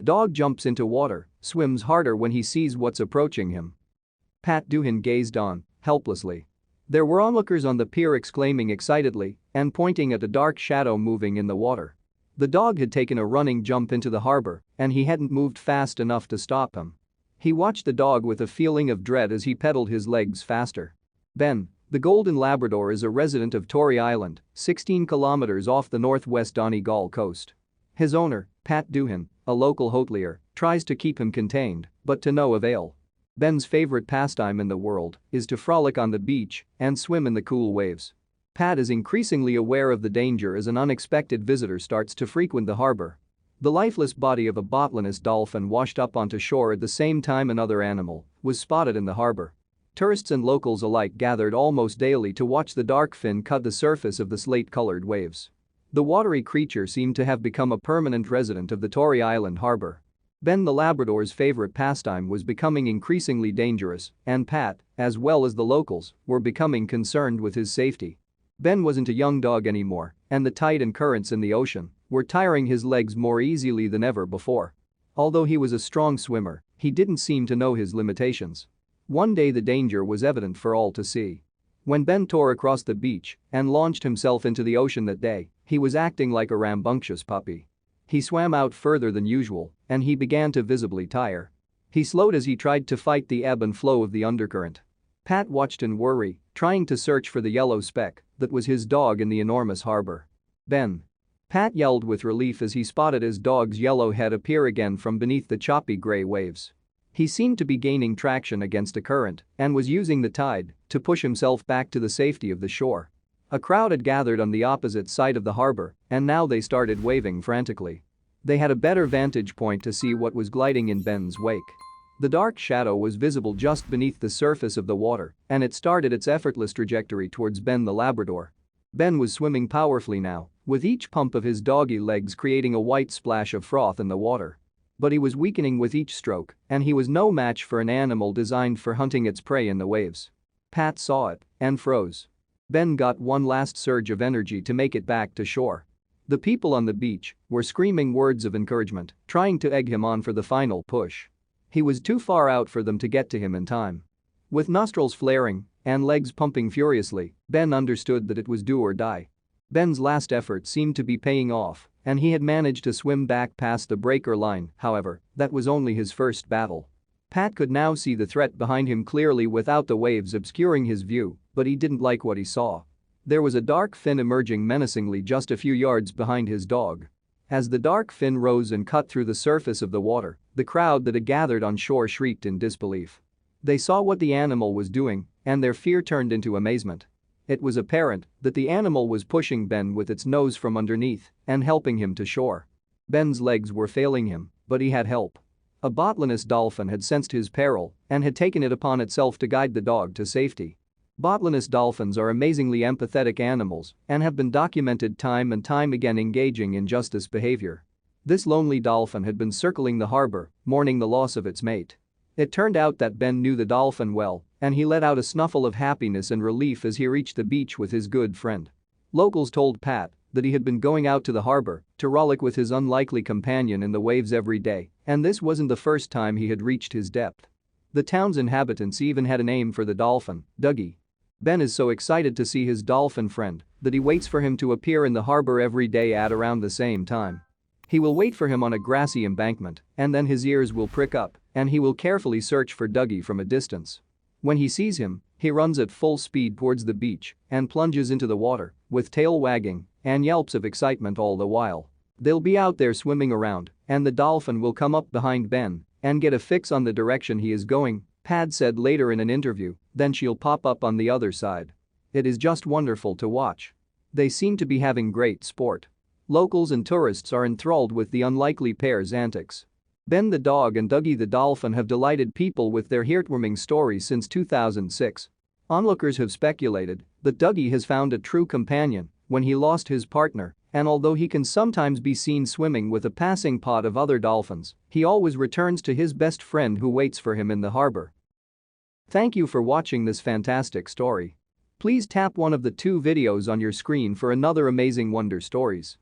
The dog jumps into water, swims harder when he sees what's approaching him. Pat Doohan gazed on, helplessly. There were onlookers on the pier exclaiming excitedly and pointing at a dark shadow moving in the water. The dog had taken a running jump into the harbor and he hadn't moved fast enough to stop him. He watched the dog with a feeling of dread as he pedaled his legs faster. Ben, the golden Labrador, is a resident of Tory Island, 16 kilometers off the northwest Donegal coast. His owner, Pat Doohan, a local hotelier, tries to keep him contained, but to no avail. Ben's favorite pastime in the world is to frolic on the beach and swim in the cool waves. Pat is increasingly aware of the danger as an unexpected visitor starts to frequent the harbor. The lifeless body of a bottlenose dolphin washed up onto shore at the same time another animal was spotted in the harbor. Tourists and locals alike gathered almost daily to watch the dark fin cut the surface of the slate-colored waves. The watery creature seemed to have become a permanent resident of the Tory Island harbor. Ben the Labrador's favorite pastime was becoming increasingly dangerous, and Pat, as well as the locals, were becoming concerned with his safety. Ben wasn't a young dog anymore, and the tide and currents in the ocean were tiring his legs more easily than ever before. Although he was a strong swimmer, he didn't seem to know his limitations. One day the danger was evident for all to see. When Ben tore across the beach and launched himself into the ocean that day, he was acting like a rambunctious puppy. He swam out further than usual, and he began to visibly tire. He slowed as he tried to fight the ebb and flow of the undercurrent. Pat watched in worry, trying to search for the yellow speck that was his dog in the enormous harbor. Ben. Pat yelled with relief as he spotted his dog's yellow head appear again from beneath the choppy gray waves. He seemed to be gaining traction against a current and was using the tide to push himself back to the safety of the shore. A crowd had gathered on the opposite side of the harbor, and now they started waving frantically. They had a better vantage point to see what was gliding in Ben's wake. The dark shadow was visible just beneath the surface of the water, and it started its effortless trajectory towards Ben the Labrador. Ben was swimming powerfully now, with each pump of his doggy legs creating a white splash of froth in the water. But he was weakening with each stroke, and he was no match for an animal designed for hunting its prey in the waves. Pat saw it and froze. Ben got one last surge of energy to make it back to shore. The people on the beach were screaming words of encouragement, trying to egg him on for the final push. He was too far out for them to get to him in time. With nostrils flaring and legs pumping furiously, Ben understood that it was do or die. Ben's last effort seemed to be paying off, and he had managed to swim back past the breaker line. However, that was only his first battle. Pat could now see the threat behind him clearly without the waves obscuring his view, but he didn't like what he saw. There was a dark fin emerging menacingly just a few yards behind his dog. As the dark fin rose and cut through the surface of the water, the crowd that had gathered on shore shrieked in disbelief. They saw what the animal was doing, and their fear turned into amazement. It was apparent that the animal was pushing Ben with its nose from underneath and helping him to shore. Ben's legs were failing him, but he had help. A bottlenose dolphin had sensed his peril and had taken it upon itself to guide the dog to safety. Bottlenose dolphins are amazingly empathetic animals and have been documented time and time again engaging in justice behavior. This lonely dolphin had been circling the harbor, mourning the loss of its mate. It turned out that Ben knew the dolphin well, and he let out a snuffle of happiness and relief as he reached the beach with his good friend. Locals told Pat that he had been going out to the harbor to frolic with his unlikely companion in the waves every day, and this wasn't the first time he had reached his depth. The town's inhabitants even had a name for the dolphin, Dougie. Ben is so excited to see his dolphin friend that he waits for him to appear in the harbor every day at around the same time. He will wait for him on a grassy embankment, and then his ears will prick up, and he will carefully search for Dougie from a distance. When he sees him, he runs at full speed towards the beach and plunges into the water, with tail wagging and yelps of excitement all the while. They'll be out there swimming around, and the dolphin will come up behind Ben and get a fix on the direction he is going, Pat said later in an interview, then she'll pop up on the other side. It is just wonderful to watch. They seem to be having great sport. Locals and tourists are enthralled with the unlikely pair's antics. Ben the dog and Dougie the dolphin have delighted people with their heartwarming stories since 2006. Onlookers have speculated that Dougie has found a true companion when he lost his partner, and although he can sometimes be seen swimming with a passing pod of other dolphins, he always returns to his best friend who waits for him in the harbor. Thank you for watching this fantastic story. Please tap one of the 2 videos on your screen for another amazing wonder stories.